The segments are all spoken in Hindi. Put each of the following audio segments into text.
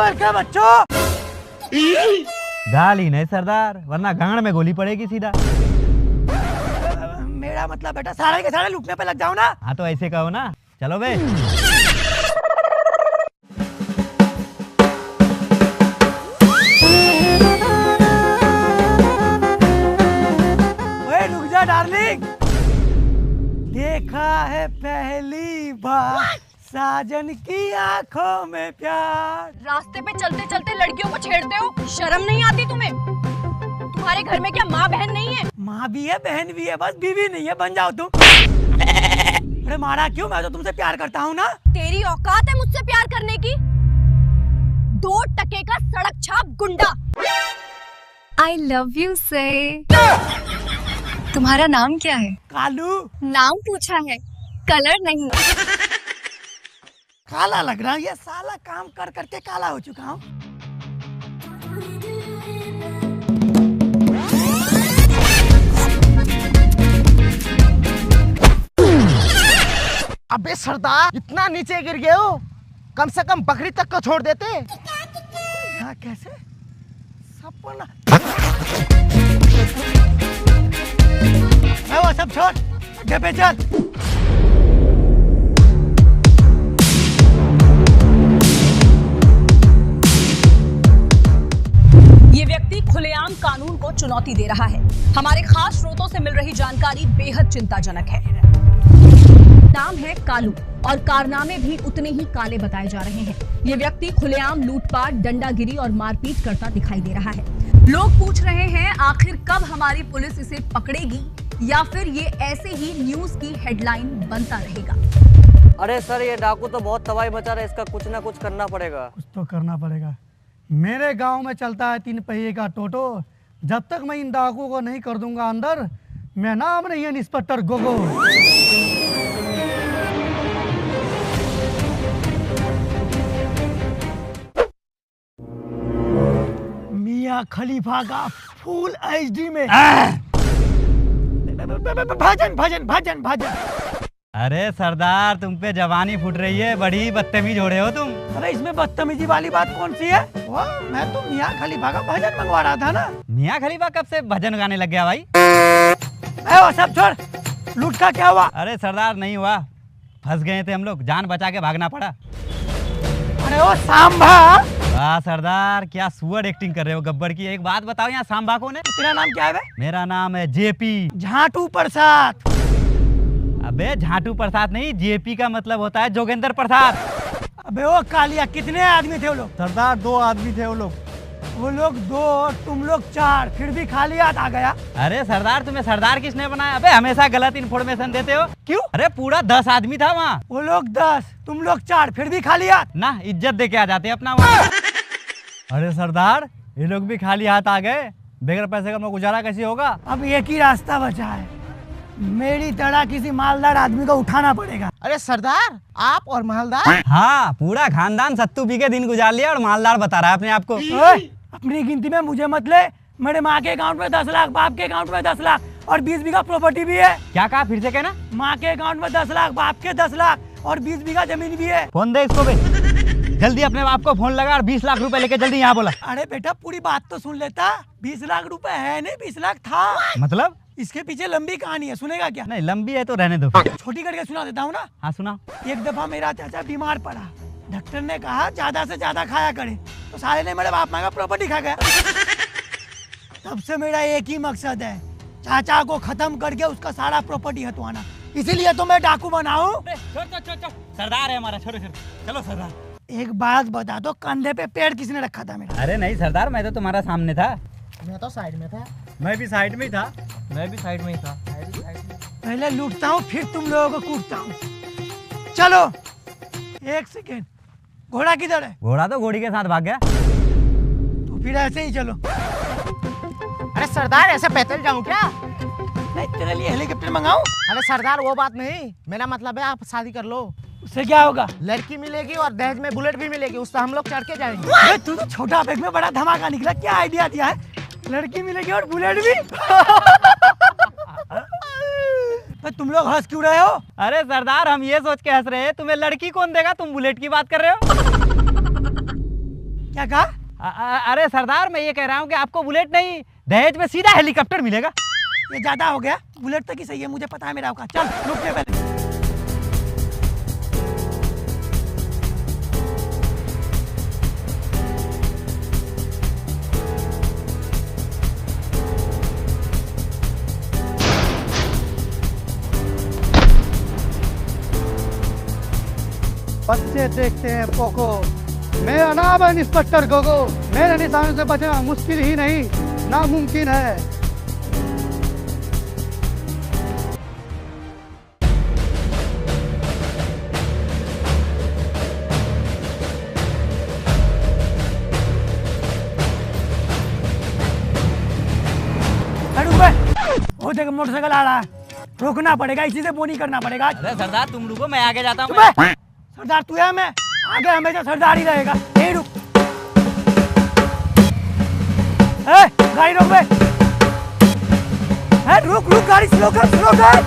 सुअर के बच्चों। गाली नहीं सरदार, वरना गांड में गोली पड़ेगी सीधा। मेरा मतलब बेटा सारे के सारे लूटने पे लग जाओ ना। हाँ तो ऐसे कहो ना, चलो बे। ओए रुक जा डार्लिंग, देखा है पहली बार साजन की आंखों में प्यार। रास्ते पे चलते चलते लड़कियों को छेड़ते हो, शर्म नहीं आती तुम्हें? तुम्हारे घर में क्या माँ बहन नहीं है? माँ भी है बहन भी है, बस बीवी नहीं है, बन जाओ तुम। अरे मारा क्यों, मैं तो तुमसे प्यार करता हूँ ना। तेरी औकात है मुझसे प्यार करने की? 2 टके का सड़क छाप गुंडा। I love you से। तुम्हारा नाम क्या है? कालू। नाम पूछा है, कलर नहीं। काला लग रहा है ये साला, काम कर करके काला हो चुका हूँ। अबे सरदार, इतना नीचे गिर गए हो, कम से कम बकरी तक को छोड़ देते। यहाँ कैसे सपना। वो सब छोड़, आगे पे चल। ये व्यक्ति खुलेआम कानून को चुनौती दे रहा है। हमारे खास स्रोतों से मिल रही जानकारी बेहद चिंताजनक है। नाम है कालू और कारनामे भी उतने ही काले बताए जा रहे हैं। ये व्यक्ति खुलेआम लूटपाट, डंडागिरी और मारपीट करता दिखाई दे रहा है। लोग पूछ रहे हैं आखिर कब हमारी पुलिस इसे पकड़ेगी, या फिर ये ऐसे ही न्यूज की हेडलाइन बनता रहेगा। अरे सर, ये डाकू तो बहुत तबाही मचा रहा है, इसका कुछ ना कुछ करना पड़ेगा। कुछ तो करना पड़ेगा। मेरे गांव में चलता है 3 पहिए का टोटो। जब तक मैं इन डाकू को नहीं कर दूंगा अंदर, मैं नाम नहीं है इंस्पेक्टर गोगो। मियां खलीफा का फुल एचडी में। भजन भजन भजन भजन। अरे सरदार, तुम पे जवानी फूट रही है, बड़ी बदतमीज हो रहे हो तुम। अरे इसमें बदतमीजी वाली बात कौन सी है? मैं तो मियां खलीफा का भजन मंगवा रहा था ना। मियां खलीफा कब से भजन गाने लग गया भाई? वो सब छोड़, लूट का क्या हुआ? अरे सरदार नहीं हुआ, फंस गए थे हम लोग, जान बचा के भागना पड़ा। अरे ओ सांभा। वाह सरदार, क्या सुअर एक्टिंग कर रहे हो गब्बर की। एक बात बताओ, यहाँ सांभा कौन है? तेरा नाम क्या है बे? मेरा नाम है जेपी। झाटू प्रसाद। अबे झाटू प्रसाद नहीं, जेपी का मतलब होता है जोगेंद्र प्रसाद। अबे ओ कालिया, कितने आदमी थे वो लोग? सरदार 2 आदमी थे वो लोग। वो लोग 2, तुम लोग 4, फिर भी खाली हाथ आ गया। अरे सरदार, तुम्हें सरदार किसने बनाया? अबे हमेशा गलत इन्फॉर्मेशन देते हो। क्यों? अरे पूरा 10 आदमी था वहाँ। वो लोग 10, तुम लोग 4, फिर भी खाली हाथ। ना इज्जत दे के आ जाते अपना वहाँ। अरे सरदार, ये लोग भी खाली हाथ आ गए, बगैर पैसे का गुजारा कैसे होगा? अब एक ही रास्ता बचा है, मेरी तरह किसी मालदार आदमी को उठाना पड़ेगा। अरे सरदार, आप और मालदार? हाँ, पूरा खानदान सत्तू पी के दिन गुजार लिया और मालदार बता रहा है अपने आप को। अपनी गिनती में मुझे मत ले। मेरे माँ के अकाउंट में 10 लाख, बाप के अकाउंट में 10 लाख और 20 बीघा प्रॉपर्टी भी है। क्या कहा, फिर से कहना? माँ के अकाउंट में 10 लाख, बाप के 10 लाख और 20 बीघा जमीन भी है। फोन दे इसको बे, जल्दी अपने बाप को फोन लगा और 20 लाख रुपए लेके जल्दी यहाँ बोला। अरे बेटा पूरी बात तो सुन लेता। 20 लाख रुपए है नहीं, 20 लाख था। मतलब? इसके पीछे लंबी कहानी है, सुनेगा क्या? नहीं, लंबी है तो रहने दो। छोटी करके सुना देता हूँ ना। हाँ सुना। एक दफा मेरा चाचा बीमार पड़ा, डॉक्टर ने कहा ज्यादा से ज्यादा खाया करे, तो साले ने मेरे बाप माँ का प्रॉपर्टी खा गया। तब से मेरा एक ही मकसद है, चाचा को खत्म करके उसका सारा प्रॉपर्टी हटवाना। इसीलिए तो मैं डाकू बनाऊं। सरदार है हमारा, छोड़ो चलो सरदार। एक बात बता दो, कंधे पे पेड़ किसने रखा था मेरा? अरे नहीं सरदार, मैं तो तुम्हारा सामने था। मैं तो साइड में था। मैं भी साइड में ही था। मैं भी साइड में ही था। पहले लूटता हूँ, फिर तुम लोगों को कूटता हूँ। चलो 1 सेकेंड, घोड़ा किधर है? घोड़ा तो घोड़ी के साथ भाग गया। तो फिर ऐसे ही चलो। अरे सरदार, ऐसे पैदल जाऊं क्या? नहीं, तेरे लिए हेलीकॉप्टर मंगाऊं? अरे सरदार, वो बात नहीं, मेरा मतलब है आप शादी कर लो, उससे क्या होगा? लड़की मिलेगी और दहेज में बुलेट भी मिलेगी, उससे हम लोग चढ़ के जाएंगे। अरे तू तो छोटा बैग में बड़ा धमाका निकला, क्या आइडिया दिया है? लड़की मिलेगी और बुलेट भी। तो तुम लोग हंस क्यों रहे हो? अरे सरदार, हम ये सोच के हंस रहे हैं तुम्हें लड़की कौन देगा, तुम बुलेट की बात कर रहे हो। क्या कहा? अरे सरदार, मैं ये कह रहा हूँ कि आपको बुलेट नहीं, दहेज में सीधा हेलीकॉप्टर मिलेगा। ये ज्यादा हो गया। बुलेट तक ही सही है, मुझे पता है मेरा औकात। चल रुक ले पहले। बच्चे देखते हैं पोको, मेरा नाम है इंस्पेक्टर गोगो। मेरे निशान से बचना मुश्किल ही नहीं, नामुमकिन है। रुक बे। वो देख मोटरसाइकिल आ रहा है, रोकना पड़ेगा, इसी से बोनी करना पड़ेगा। अरे सरदार तुम रुको, मैं आगे जाता हूँ। चुप है। सरदार तू है, मैं आगे हमेशा सरदार ही रहेगा। यही रुक। गाड़ी रोक बे। रुक रुक, गाड़ी स्लो कर, स्लो कर।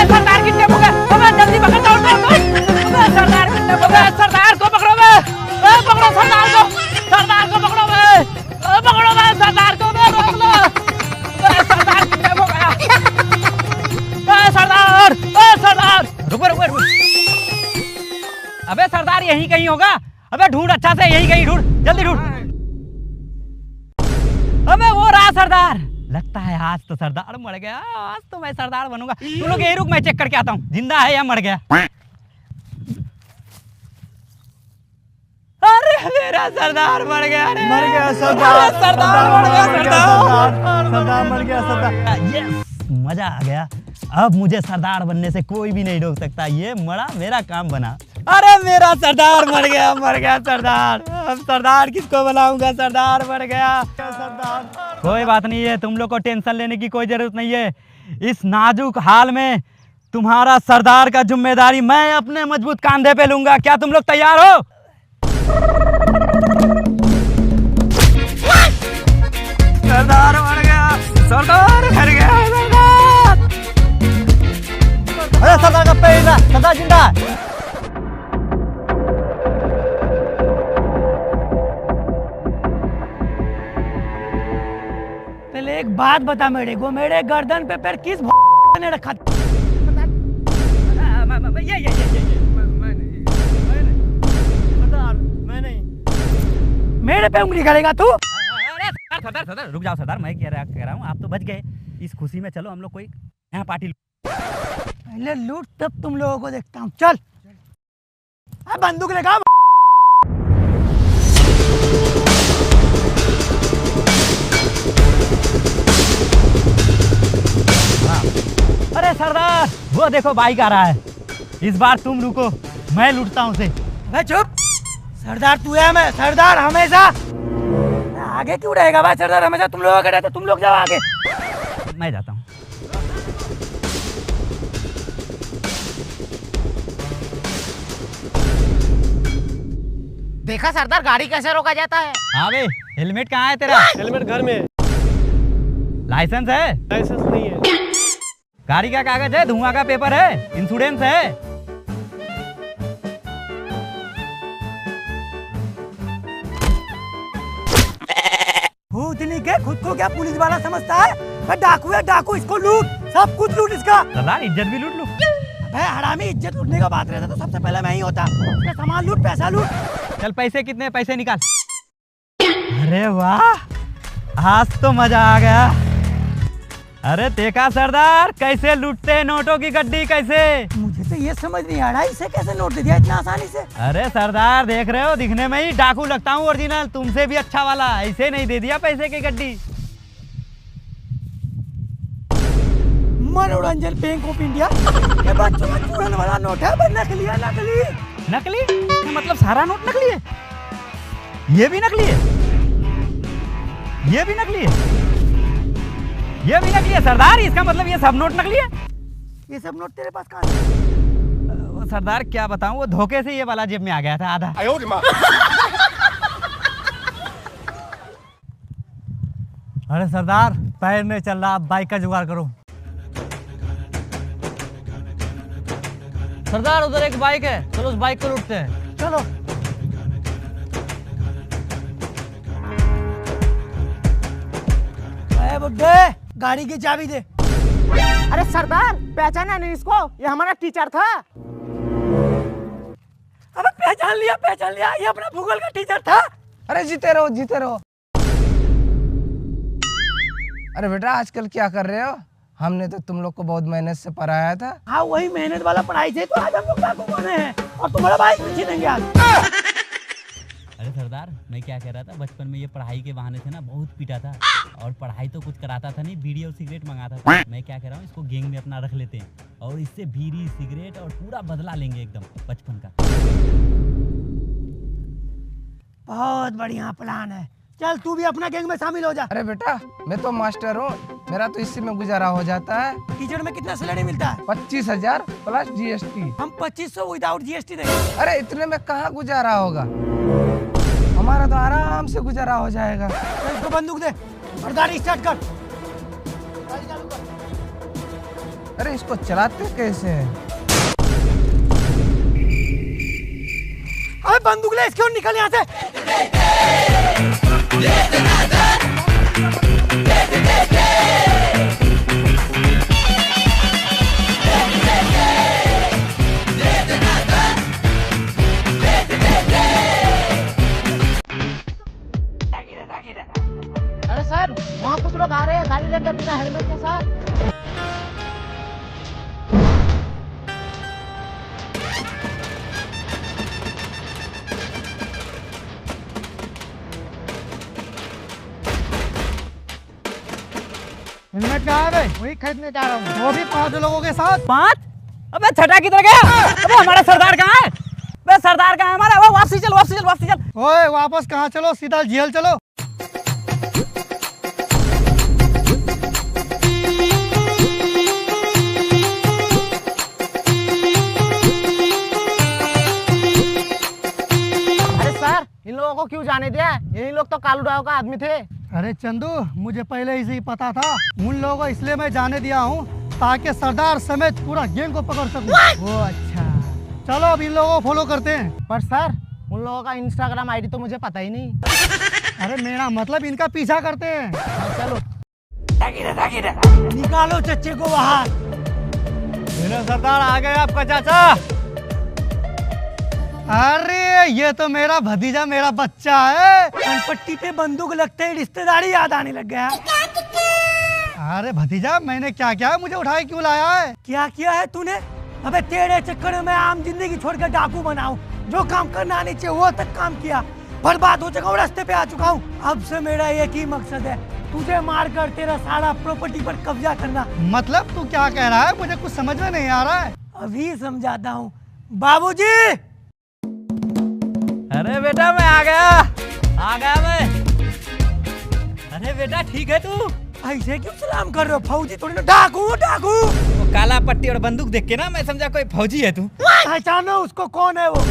सरदार किडनैप हो गया, जल्दी पकड़, दौड़ दौड़ दौड़। सरदार किडनैप हो गया, सरदार को पकड़ो बे, पकड़ो सरदार को, सरदार को पकड़ो बे, पकड़ो बे सरदार को, बे रोक लो। सरदार किडनैप हो गया। सरदार, सरदार रुको रुको रुको। अबे सरदार यहीं कहीं होगा। अबे ढूंढ अच्छा से, यहीं कहीं ढूंढ, जल्दी ढूंढ। अबे वो रहा सरदार। लगता है आज तो सरदार मर गया, आज तो मैं सरदार बनूंगा। तुम लोग यही रुक, मैं चेक करके आता हूँ जिंदा है या मर गया। अरे मेरा सरदार मर गया, मर गया सरदार, सरदार मर गया, सरदार मर गया, सरदार। यस, मजा आ गया। अब मुझे सरदार बनने से कोई भी नहीं रोक सकता। ये मरा, मेरा काम बना। अरे मेरा सरदार मर गया सरदार। अब सरदार किसको बनाऊंगा? सरदार मर गया सरदार। कोई बात नहीं है, तुम लोग को टेंशन लेने की कोई जरूरत नहीं है। इस नाजुक हाल में तुम्हारा सरदार का जिम्मेदारी मैं अपने मजबूत कंधे पे लूंगा। क्या तुम लोग तैयार हो? सरदार मर गया, सरदार मर गया, सरदार। अरे सरदार का पैर, सरदार जिंदा है। पहले एक बात बता मेरे को, मेरे गर्दन पे पैर किस ने रखा? मैं नहीं। मेरे पे उंगली करेगा तू? सरदार रुक जाओ सरदार, मैं कह रहा हूँ आप तो बच गए। इस खुशी में चलो हम लोग कोई यहाँ पार्टी। पहले लूट तब तुम लोगों को देखता हूँ। चल बंदूक लेगा। अरे सरदार वो देखो बाइक आ रहा है। इस बार तुम रुको, मैं लूटता हूँ उसे। भाई चुप। सरदार तू है, मैं सरदार हमेशा। आगे क्यों रहेगा भाई सरदार हमेशा? तुम लोग आगे रहते, तुम लोग जाओ आगे। मैं जाता हूँ। देखा सरदार, गाड़ी कैसे रोका जाता है? हाँ बे, हेलमेट कहाँ है तेरा? हेलमेट घर में। लाइसेंस है? लाइसेंस नहीं है। गाड़ी का कागज है? धुआं का पेपर है? इंश्योरेंस है? भूतनी के खुद को क्या पुलिस वाला समझता है? भाई डाकू है डाकू, इसको लूट, सब कुछ लूट इसका। सरदार इज्जत भी लूट लूं। भाई हरामी, इज्जत लूटने का बात रहता तो सबसे पहले मैं ही होता। उसका सामान लूट, पैसा लूट। चल पैसे कितने? पैसे निकाल। अरे वाह, आज तो मजा आ गया। अरे देखा सरदार कैसे लूटते हैं नोटों की गड्डी कैसे? मुझे तो ये समझ नहीं आ रहा इसे कैसे नोट दे दिया इतना आसानी से। अरे सरदार देख रहे हो, दिखने में ही डाकू लगता हूँ ओरिजिनल, तुमसे भी अच्छा वाला। ऐसे नहीं दे दिया पैसे की गड्डी। मनोरंजन बैंक ऑफ इंडिया ये बच्चों में चूरन वाला नोट है। नकली है, नकली नकली? इसका मतलब सारा नोट नकली है? ये भी नकली है? ये भी नकली है? ये भी नकली है सरदार? इसका मतलब ये सब नोट नकली है? ये सब नोट तेरे पास कहाँ है? वो सरदार क्या बताऊं, वो धोखे से ये वाला जेब में आ गया था आधा। अरे सरदार पैर नहीं चल रहा, आप बाइक का जुगाड़ करो। सरदार उधर एक बाइक है, चलो उस बाइक को लूटते हैं। चलो। बुड्ढे, गाड़ी की चाबी दे। अरे सरदार, पहचाना नहीं इसको? ये हमारा टीचर था। अबे पहचान लिया, ये अपना भूगोल का टीचर था। अरे जीते रहो, जीते रहो। अरे बेटा, आजकल क्या कर रहे हो? हमने तो तुम लोग को बहुत मेहनत से पढ़ाया था। हाँ, वही मेहनत वाला पढ़ाई से तो आज हम लोग डाकू बने हैं और तुम्हारा भाई पीछे नहीं गया। अरे सरदार, मैं क्या कह रहा था, बचपन में ये पढ़ाई के बहाने से ना बहुत पीटा था, और पढ़ाई तो कुछ कराता था नहीं, बीड़ी और सिगरेट मंगाता था। मैं क्या कह रहा हूँ, इसको गैंग में अपना रख लेते हैं और इससे बीड़ी सिगरेट और पूरा बदला लेंगे एकदम बचपन का। बहुत बढ़िया प्लान है, चल तू भी अपना गैंग में शामिल हो जा। अरे बेटा, मैं तो मास्टर हूँ, मेरा तो इसी में गुजारा हो जाता है। टीचर में कितना सैलरी मिलता है? 25,000 प्लस GST। हम 2500 विदाउट GST देंगे। अरे इतने में कहाँ गुजारा होगा, हमारा तो आराम से गुजारा हो जाएगा। तो इसको बंदूक दे और गाड़ी स्टार्ट कर। गाड़ी चालू कर। अरे इसको चलाते कैसे हैं? अरे बंदूक ले इसके और निकल यहाँ से। अरे सर, वहाँ कुछ लोग आ रहे हैं गाड़ी लेकर बिना हेलमेट के साथ। हेलमेट कहाँ है भाई? वही खरीदने जा रहा हूँ, वो भी 5 लोगों के साथ। 5? अबे छठा किधर गया? अबे हमारा सरदार कहाँ है? अबे सरदार कहाँ है हमारा? वो वापसी चल। ओए वापस कहाँ चलो, सीधा जेल चलो। अरे सर, इन लोगों को क्यों जाने दिया? यही लोग तो कालू राव का आदमी थे। अरे चंदू, मुझे पहले ही से ही पता था। उन लोगों को इसलिए मैं जाने दिया हूँ ताकि सरदार समेत पूरा गैंग को पकड़ सकूं। वो अच्छा। चलो अब इन लोगों को फॉलो करते हैं। पर सर, उन लोगों का इंस्टाग्राम आईडी तो मुझे पता ही नहीं। अरे मेरा मतलब इनका पीछा करते हैं। चलो। निकालो चच्चे को बाहर। मेरा सरदार आ गया आपका चाचा। अरे ये तो मेरा भतीजा, मेरा बच्चा है। कनपट्टी पे बंदूक लगते ही रिश्तेदारी याद आने लग गया। अरे भतीजा, मैंने क्या किया है? मुझे उठाए क्यों लाया है? क्या किया है तूने? अबे तेरे चक्कर में मैं आम जिंदगी छोड़कर डाकू बनाऊं। जो काम करना नहीं चाहिए वो तक काम किया, बर्बाद हो चुका हूँ, रास्ते पे आ चुका हूँ। अब से मेरा एक ही मकसद है, तुझे मारकर तेरा सारा प्रॉपर्टी पर कब्जा करना। मतलब तू क्या कह रहा है? मुझे कुछ समझ में नहीं आ रहा है। अभी समझाता हूँ। बाबूजी, अरे बेटा मैं आ गया मैं। अरे बेटा ठीक है तू? ऐसे क्यों सलाम कर रहे हो? फौजी थोड़ी ना, डाकू। वो काला पट्टी और बंदूक देख के ना मैं समझा कोई फौजी है तू। पहचानो उसको, कौन है वो?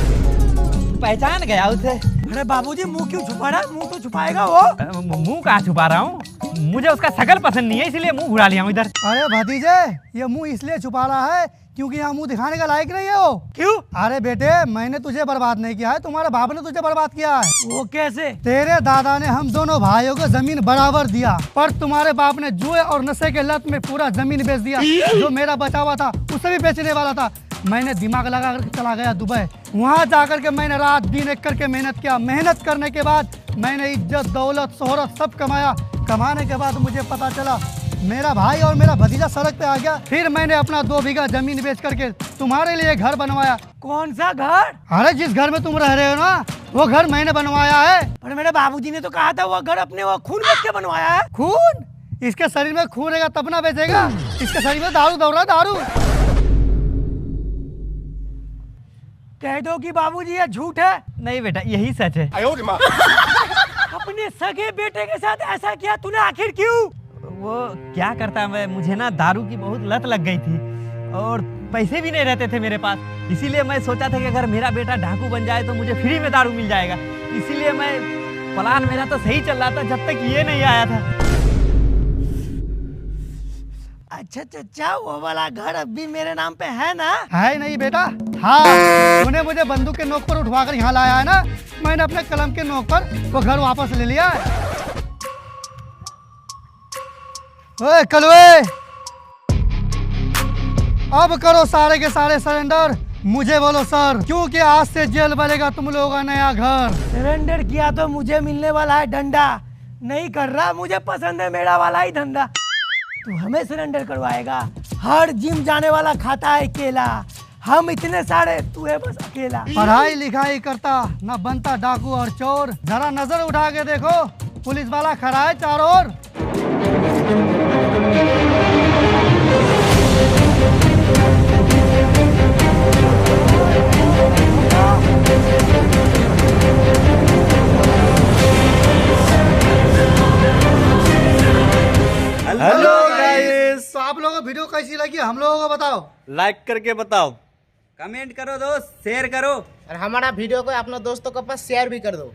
पहचान गया उसे। अरे बाबूजी, मुंह क्यों छुपा रहा है? मुंह तो छुपाएगा वो। मुंह कहाँ छुपा रहा हूँ? मुझे उसका शकल पसंद नहीं है, इसीलिए मुंह घुरा लिया हूँ इधर। अरे भतीजे, ये मुंह इसलिए छुपा रहा है क्योंकि यहाँ मुंह दिखाने का लायक नहीं है वो। क्यों? अरे बेटे, मैंने तुझे बर्बाद नहीं किया है, तुम्हारे बाप ने तुझे बर्बाद किया है। वो कैसे? तेरे दादा ने हम दोनों भाइयों को जमीन बराबर दिया, पर तुम्हारे बाप ने जुए और नशे के लत में पूरा जमीन बेच दिया। जो मेरा बचा हुआ था उसे भी बेचने वाला था। मैंने दिमाग लगा कर चला गया दुबई। वहाँ जाकर के मैंने रात दिन एक करके मेहनत किया। मेहनत करने के बाद मैंने इज्जत, दौलत, शोहरत सब कमाया। कमाने के बाद मुझे पता चला मेरा भाई और मेरा भतीजा सड़क पे आ गया। फिर मैंने अपना 2 बीघा जमीन बेच करके तुम्हारे लिए घर बनवाया। कौन सा घर? अरे जिस घर में तुम रह रहे हो ना, वो घर मैंने बनवाया है। पर मेरे बाबूजी ने तो कहा था वो घर अपने वो खून बेच के बनवाया है। खून? इसके शरीर में खून रहेगा तब ना बेचेगा। इसके शरीर में दारू दौड़ रहा है, दारू। कह दो कि बाबूजी ये झूठ है। नहीं बेटा, यही सच है। अपने सगे बेटे के साथ ऐसा किया तूने, आखिर क्यों? वो क्या करता मैं, मुझे ना दारू की बहुत लत लग गई थी और पैसे भी नहीं रहते थे मेरे पास। इसीलिए मैं सोचा था कि अगर मेरा बेटा डाकू बन जाए तो मुझे फ्री में दारू मिल जाएगा। इसीलिए मैं, प्लान मेरा तो सही चल रहा था जब तक ये नहीं आया था। अच्छा चचा, वो वाला घर अब भी मेरे नाम पे है ना? है नहीं बेटा, हाँ। तूने मुझे बंदूक के नोक पर उठवाकर यहाँ लाया है ना, मैंने अपने कलम के नोक पर वो घर वापस ले लिया है। ओए कलवे, अब करो सारे के सारे सरेंडर, मुझे बोलो सर, क्योंकि आज से जेल बनेगा तुम लोगों का नया घर। सरेंडर किया तो मुझे मिलने वाला है डंडा, नहीं कर रहा, मुझे पसंद है मेरा वाला ही धंधा। तू हमें सरेंडर करवाएगा? हर जिम जाने वाला खाता है केला, हम इतने सारे, तू है बस अकेला। पढ़ाई लिखाई करता न बनता डाकू और चोर, जरा नजर उठा के देखो, पुलिस वाला खड़ा है चारों ओर। हेलो गाइस, तो आप लोगों को वीडियो कैसी लगी हम लोगों को बताओ, लाइक करके बताओ, कमेंट करो दोस्त, शेयर करो, और हमारा वीडियो को अपने दोस्तों के पास शेयर भी कर दो।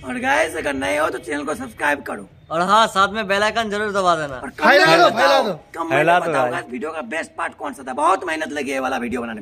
और गाइस अगर नए हो तो चैनल को सब्सक्राइब करो और हाँ, साथ में बेल आइकन जरूर दबा देना। और फैला दो, फैला दो। कमेंट में बताओ गाइस वीडियो का बेस्ट पार्ट कौन सा था। बहुत मेहनत लगी है ये वाला वीडियो बनाने में।